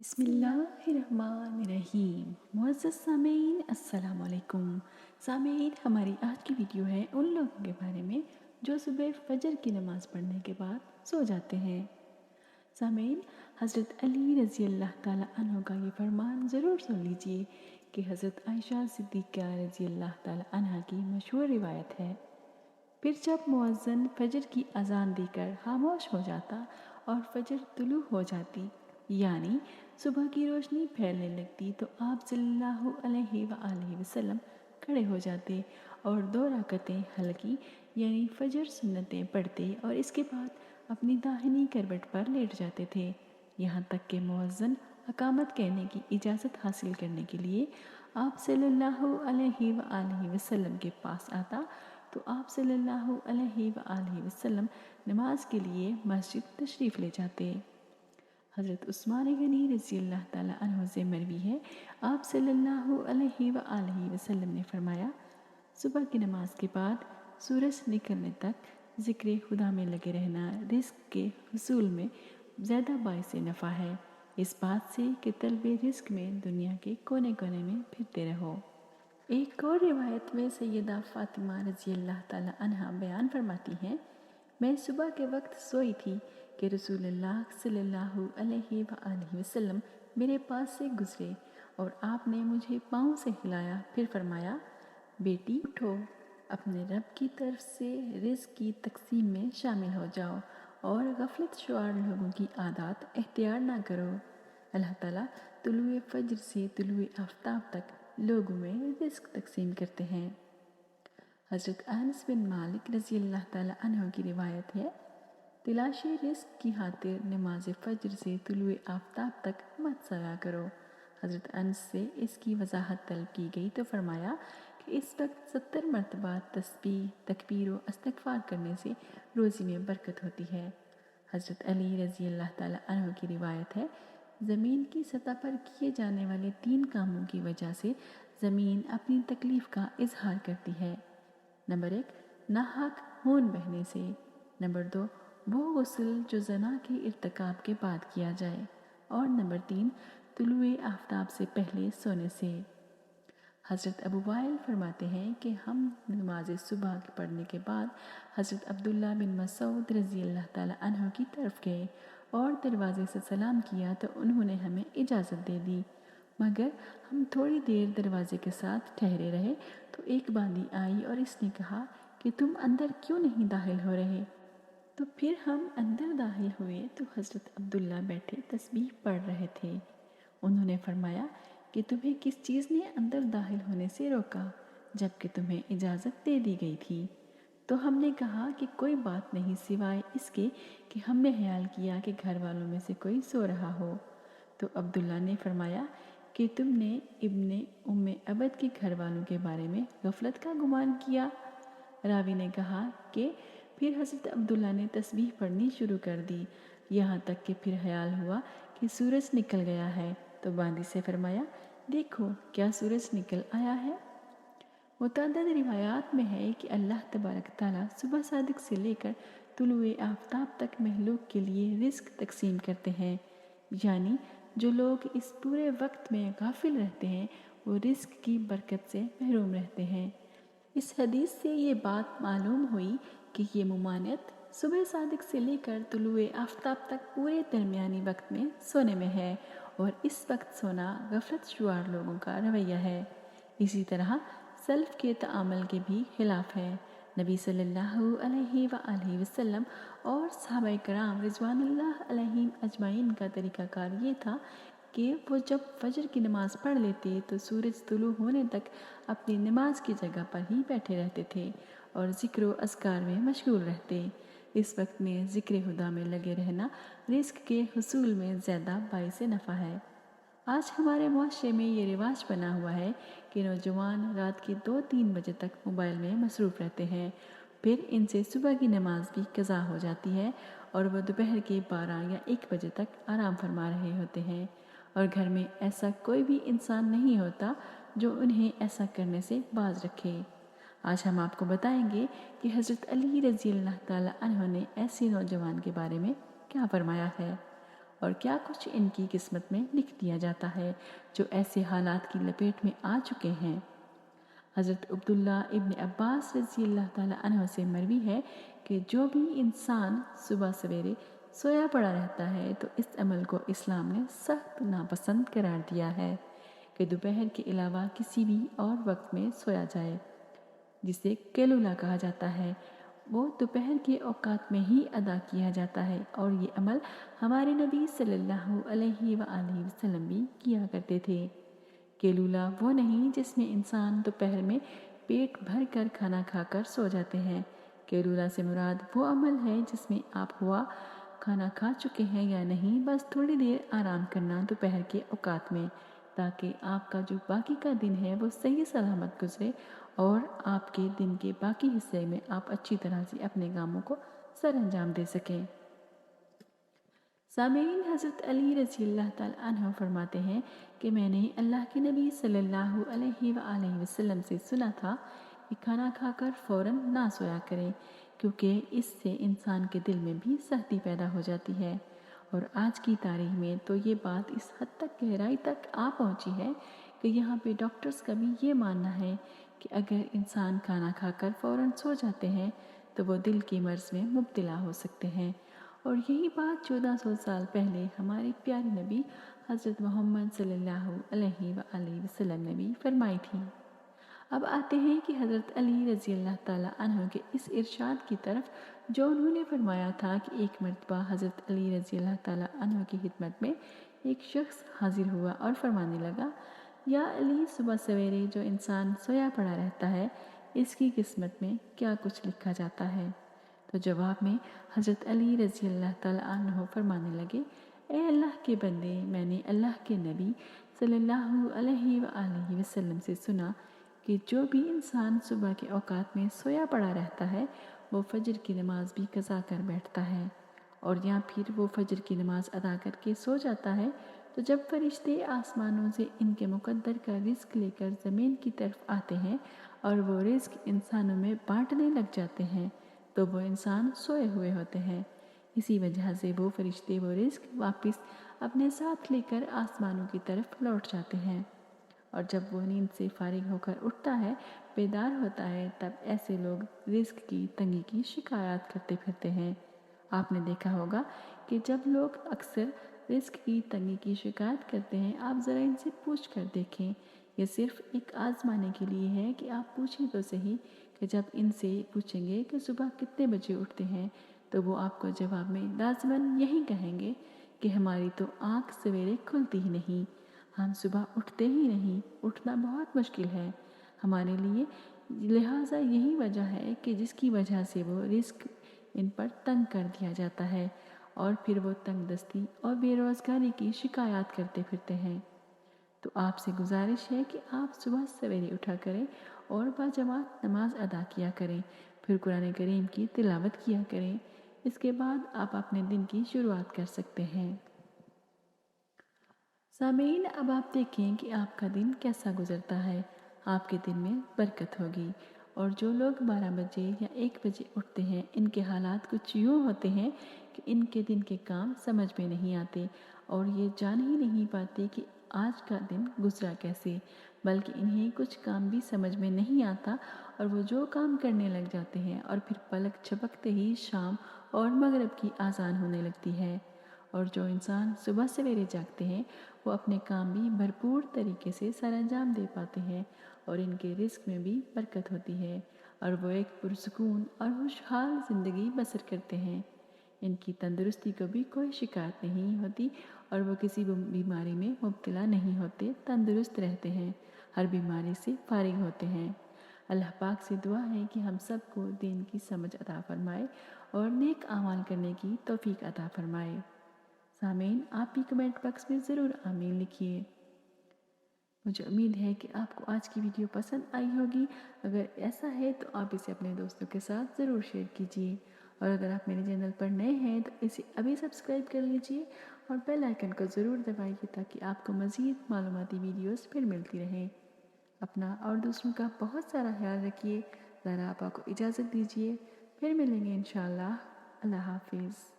بسم اللہ الرحمن الرحیم۔ معزز سامعین السلام علیکم۔ سامعین، ہماری آج کی ویڈیو ہے ان لوگوں کے بارے میں جو صبح فجر کی نماز پڑھنے کے بعد سو جاتے ہیں۔ سامعین، حضرت علی رضی اللہ تعالیٰ عنہ کا یہ فرمان ضرور سن لیجئے کہ حضرت عائشہ صدیقہ رضی اللہ تعالیٰ عنہ کی مشہور روایت ہے، پھر جب مؤذن فجر کی اذان دے کر خاموش ہو جاتا اور فجر طلوع ہو جاتی یعنی صبح کی روشنی پھیلنے لگتی تو آپ صلی اللہ علیہ وآلہ وسلم کھڑے ہو جاتے اور 2 رکعتیں ہلکی یعنی فجر سنتیں پڑھتے اور اس کے بعد اپنی داہنی کروٹ پر لیٹ جاتے تھے، یہاں تک کہ مؤذن اقامت کہنے کی اجازت حاصل کرنے کے لیے آپ صلی اللہ علیہ وآلہ وسلم کے پاس آتا تو آپ صلی اللہ علیہ وآلہ وسلم نماز کے لیے مسجد تشریف لے جاتے۔ حضرت عثمان غنی رضی اللہ تعالیٰ عنہ سے مروی ہے، آپ صلی اللہ علیہ وآلہ وسلم نے فرمایا، صبح کی نماز کے بعد سورج نکلنے تک ذکر خدا میں لگے رہنا رزق کے حصول میں زیادہ باعث نفع ہے، اس بات سے کہ طلب رزق میں دنیا کے کونے کونے میں پھرتے رہو۔ ایک اور روایت میں سیدہ فاطمہ رضی اللہ تعالیٰ عنہ بیان فرماتی ہیں، میں صبح کے وقت سوئی تھی کہ رسول اللہ صلی اللہ علیہ وآلہ وسلم میرے پاس سے گزرے اور آپ نے مجھے پاؤں سے ہلایا، پھر فرمایا، بیٹی اٹھو، اپنے رب کی طرف سے رزق کی تقسیم میں شامل ہو جاؤ اور غفلت شعار لوگوں کی عادات اختیار نہ کرو۔ اللہ تعالیٰ طلوع فجر سے طلوع آفتاب تک لوگوں میں رزق تقسیم کرتے ہیں۔ حضرت انس بن مالک رضی اللہ تعالیٰ عنہ کی روایت ہے، تلاشی رزق کی خاطر نماز فجر سے طلوع آفتاب تک مت سویا کرو۔ حضرت انس سے اس کی وضاحت طلب کی گئی تو فرمایا کہ اس وقت 70 مرتبہ تسبیح، تکبیر و استغفار کرنے سے روزی میں برکت ہوتی ہے۔ حضرت علی رضی اللہ تعالیٰ عنہ کی روایت ہے، زمین کی سطح پر کیے جانے والے 3 کاموں کی وجہ سے زمین اپنی تکلیف کا اظہار کرتی ہے۔ نمبر 1، ناحق خون بہنے سے۔ نمبر 2، وہ غسل جو زنا کے ارتکاب کے بعد کیا جائے۔ اور نمبر 3، طلوع آفتاب سے پہلے سونے سے۔ حضرت ابو وائل فرماتے ہیں کہ ہم نماز صبح پڑھنے کے بعد حضرت عبداللہ بن مسعود رضی اللہ تعالیٰ عنہ کی طرف گئے اور دروازے سے سلام کیا تو انہوں نے ہمیں اجازت دے دی، مگر ہم تھوڑی دیر دروازے کے ساتھ ٹھہرے رہے تو ایک باندی آئی اور اس نے کہا کہ تم اندر کیوں نہیں داخل ہو رہے؟ تو پھر ہم اندر داخل ہوئے تو حضرت عبداللہ بیٹھے تسبیح پڑھ رہے تھے۔ انہوں نے فرمایا کہ تمہیں کس چیز نے اندر داخل ہونے سے روکا جبکہ تمہیں اجازت دے دی گئی تھی؟ تو ہم نے کہا کہ کوئی بات نہیں سوائے اس کے کہ ہم نے خیال کیا کہ گھر والوں میں سے کوئی سو رہا ہو۔ تو عبداللہ نے فرمایا کہ تم نے ابن ام عبد کے گھر والوں کے بارے میں غفلت کا گمان کیا؟ راوی نے کہا کہ پھر حضرت عبداللہ نے تسبیح پڑھنی شروع کر دی، یہاں تک کہ پھر خیال ہوا کہ سورج نکل گیا ہے تو باندی سے فرمایا، دیکھو کیا سورج نکل آیا ہے۔ متعدد روایات میں ہے کہ اللہ تبارک تعالیٰ صبح صادق سے لے کر طلوع آفتاب تک مخلوق کے لیے رزق تقسیم کرتے ہیں، یعنی جو لوگ اس پورے وقت میں غافل رہتے ہیں وہ رزق کی برکت سے محروم رہتے ہیں۔ اس حدیث سے یہ بات معلوم ہوئی کہ یہ ممانعت صبح صادق سے لے کر طلوع آفتاب تک پورے درمیانی وقت میں سونے میں ہے اور اس وقت سونا غفلت شعار لوگوں کا رویہ ہے۔ اسی طرح سلف کے تعامل کے بھی خلاف ہے۔ نبی صلی اللہ علیہ وآلہ وسلم اور صحابہ کرام رضوان اللہ علیہم اجمعین کا طریقہ کار یہ تھا کہ وہ جب فجر کی نماز پڑھ لیتے تو سورج طلوع ہونے تک اپنی نماز کی جگہ پر ہی بیٹھے رہتے تھے اور ذکر و اذکار میں مشغول رہتے۔ اس وقت میں ذکر خدا میں لگے رہنا رزق کے حصول میں زیادہ باعث نفع ہے۔ آج ہمارے معاشرے میں یہ رواج بنا ہوا ہے کہ نوجوان رات کے 2-3 بجے تک موبائل میں مصروف رہتے ہیں، پھر ان سے صبح کی نماز بھی قضا ہو جاتی ہے اور وہ دوپہر کے 12 یا 1 بجے تک آرام فرما رہے ہوتے ہیں، اور گھر میں ایسا کوئی بھی انسان نہیں ہوتا جو انہیں ایسا کرنے سے باز رکھے۔ آج ہم آپ کو بتائیں گے کہ حضرت علی رضی اللہ تعالیٰ عنہ نے ایسے نوجوان کے بارے میں کیا فرمایا ہے۔ اور کیا کچھ ان کی قسمت میں لکھ دیا جاتا ہے جو ایسے حالات کی لپیٹ میں آ چکے ہیں۔ حضرت عبداللہ ابن عباس رضی اللہ تعالیٰ عنہ سے مروی ہے کہ جو بھی انسان صبح سویرے سویا پڑا رہتا ہے تو اس عمل کو اسلام نے سخت ناپسند قرار دیا ہے کہ دوپہر کے علاوہ کسی بھی اور وقت میں سویا جائے، جسے قیلولہ کہا جاتا ہے، وہ دوپہر کے اوقات میں ہی ادا کیا جاتا ہے، اور یہ عمل ہمارے نبی صلی اللہ علیہ وآلہ وسلم بھی کیا کرتے تھے۔ قیلولہ وہ نہیں جس میں انسان دوپہر میں پیٹ بھر کر کھانا کھا کر سو جاتے ہیں۔ قیلولہ سے مراد وہ عمل ہے جس میں آپ ہوا کھانا کھا چکے ہیں یا نہیں، بس تھوڑی دیر آرام کرنا دوپہر کے اوقات میں، تاکہ آپ کا جو باقی کا دن ہے وہ صحیح سلامت گزرے اور آپ کے دن کے باقی حصے میں آپ اچھی طرح سے اپنے کاموں کو سر انجام دے سکیں۔ سامعین، حضرت علی رضی اللہ تعالیٰ عنہ فرماتے ہیں کہ میں نے اللہ کے نبی صلی اللہ علیہ وآلہ وسلم سے سنا تھا کہ کھانا کھا کر فوراً نہ سویا کریں، کیونکہ اس سے انسان کے دل میں بھی سختی پیدا ہو جاتی ہے۔ اور آج کی تاریخ میں تو یہ بات اس حد تک گہرائی تک آ پہنچی ہے کہ یہاں پہ ڈاکٹرز کا بھی یہ ماننا ہے کہ اگر انسان کھانا کھا کر فوراً سو جاتے ہیں تو وہ دل کے مرض میں مبتلا ہو سکتے ہیں۔ اور یہی بات 1400 سال پہلے ہمارے پیارے نبی حضرت محمد صلی اللہ علیہ وآلہ وسلم نے بھی فرمائی تھی۔ اب آتے ہیں کہ حضرت علی رضی اللہ تعالیٰ عنہ کے اس ارشاد کی طرف جو انہوں نے فرمایا تھا کہ ایک مرتبہ حضرت علی رضی اللہ تعالیٰ عنہ کی خدمت میں ایک شخص حاضر ہوا اور فرمانے لگا، یا علی، صبح سویرے جو انسان سویا پڑا رہتا ہے اس کی قسمت میں کیا کچھ لکھا جاتا ہے؟ تو جواب میں حضرت علی رضی اللہ تعالیٰ عنہ فرمانے لگے، اے اللہ کے بندے، میں نے اللہ کے نبی صلی اللہ علیہ وآلہ وسلم سے سنا کہ جو بھی انسان صبح کے اوقات میں سویا پڑا رہتا ہے وہ فجر کی نماز بھی قضا کر بیٹھتا ہے، اور یا پھر وہ فجر کی نماز ادا کر کے سو جاتا ہے تو جب فرشتے آسمانوں سے ان کے مقدر کا رزق لے کر زمین کی طرف آتے ہیں اور وہ رزق انسانوں میں بانٹنے لگ جاتے ہیں تو وہ انسان سوئے ہوئے ہوتے ہیں۔ اسی وجہ سے وہ فرشتے وہ رزق واپس اپنے ساتھ لے کر آسمانوں کی طرف لوٹ جاتے ہیں، اور جب وہ نیند سے فارغ ہو کر اٹھتا ہے، بیدار ہوتا ہے، تب ایسے لوگ رزق کی تنگی کی شکایات کرتے پھرتے ہیں۔ آپ نے دیکھا ہوگا کہ جب لوگ اکثر رزق کی تنگی کی شکایت کرتے ہیں، آپ ذرا ان سے پوچھ کر دیکھیں، یہ صرف ایک آزمانے کے لیے ہے کہ آپ پوچھیں تو صحیح کہ جب ان سے پوچھیں گے کہ صبح کتنے بجے اٹھتے ہیں تو وہ آپ کو جواب میں لازماً یہی کہیں گے کہ ہماری تو آنکھ سویرے کھلتی ہی نہیں، ہم صبح اٹھتے ہی نہیں، اٹھنا بہت مشکل ہے ہمارے لیے، لہٰذا یہی وجہ ہے کہ جس کی وجہ سے وہ رزق ان پر تنگ کر دیا جاتا ہے، اور پھر وہ تنگ دستی اور بے روزگاری کی شکایات کرتے پھرتے ہیں۔ تو آپ سے گزارش ہے کہ آپ صبح سویرے اٹھا کریں اور باجماعت نماز ادا کیا کریں، پھر قرآن کریم کی تلاوت کیا کریں، اس کے بعد آپ اپنے دن کی شروعات کر سکتے ہیں۔ سامعین، اب آپ دیکھیں کہ آپ کا دن کیسا گزرتا ہے، آپ کے دن میں برکت ہوگی۔ اور جو لوگ 12 بجے یا 1 بجے اٹھتے ہیں، ان کے حالات کچھ یوں ہوتے ہیں کہ ان کے دن کے کام سمجھ میں نہیں آتے اور یہ جان ہی نہیں پاتے کہ آج کا دن گزرا کیسے، بلکہ انہیں کچھ کام بھی سمجھ میں نہیں آتا اور وہ جو کام کرنے لگ جاتے ہیں اور پھر پلک جھپکتے ہی شام اور مغرب کی اذان ہونے لگتی ہے۔ اور جو انسان صبح سویرے جاگتے ہیں وہ اپنے کام بھی بھرپور طریقے سے سر انجام دے پاتے ہیں اور ان کے رزق میں بھی برکت ہوتی ہے اور وہ ایک پرسکون اور خوشحال زندگی بسر کرتے ہیں۔ ان کی تندرستی کو بھی کوئی شکایت نہیں ہوتی اور وہ کسی بیماری میں مبتلا نہیں ہوتے، تندرست رہتے ہیں، ہر بیماری سے فارغ ہوتے ہیں۔ اللہ پاک سے دعا ہے کہ ہم سب کو دین کی سمجھ عطا فرمائے اور نیک اعمال کرنے کی توفیق عطا فرمائے۔ سامعین، آپ بھی کمنٹ باکس میں ضرور آمین لکھیے۔ مجھے امید ہے کہ آپ کو آج کی ویڈیو پسند آئی ہوگی، اگر ایسا ہے تو آپ اسے اپنے دوستوں کے ساتھ ضرور شیئر کیجیے، اور اگر آپ میرے چینل پر نئے ہیں تو اسے ابھی سبسکرائب کر لیجیے اور بیل آئیکن کو ضرور دبائیے تاکہ آپ کو مزید معلوماتی ویڈیوز پھر ملتی رہیں۔ اپنا اور دوسروں کا بہت سارا خیال رکھیے۔ ذرا آپ کو اجازت دیجیے، پھر ملیں گے انشاءاللہ۔ اللہ حافظ۔